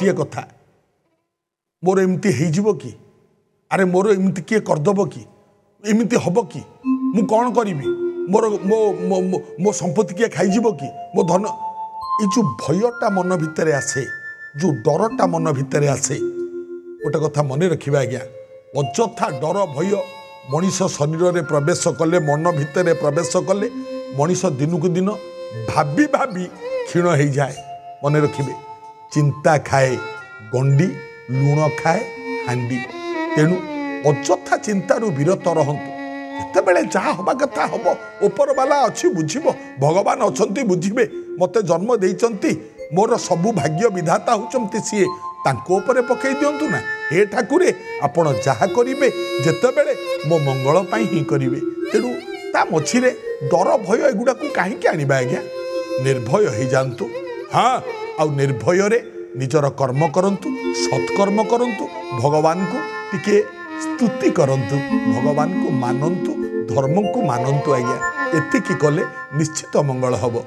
गोटे कथा मोर एमती हो कि अरे मोर एमती किए करदेव कि एमती हम कि मु कौन करी मोर मो मो मो संपत्ति किए खाइज कि मो धन ये जो भयटा मन भितर आसे जो डरटा मन भितर आसे गोटे कथा मन रखा आज्ञा अजथा डर भय मनीष शरीर में प्रवेश कले मन भितर प्रवेश कले मनीष दिन को दिन भाभी भाभी क्षीण हो जाए मन रखिए चिंता खाए गंडी लुण खाए हांडी तेणु अजथा चिंतारू विरत रहतु जितेबले जहाँ हवा कथा हम ओपर बाला अच्छी बुझब भगवान अच्छा बुझे मते जन्म देइचंती मोर सबु भाग्य विधाता होचंती सीए तांको उपरे पकई दियंतु ना हे ठाकुरे आपण जहाँ करिवे जेतेबेले मो मंगल पाई ही करिवे तेणु ता मछिरे डर भय एगुड़ा को काहींके आनिबा आज्ञा निर्भय हो जातु हाँ आ निर्भय रे निजर कर्म करंतु सत्कर्म करंतु भगवान को टिके स्तुति करंतु भगवान को मानंतु धर्म को मानंतु आज्ञा एतिकी कले निश्चित मंगल हब।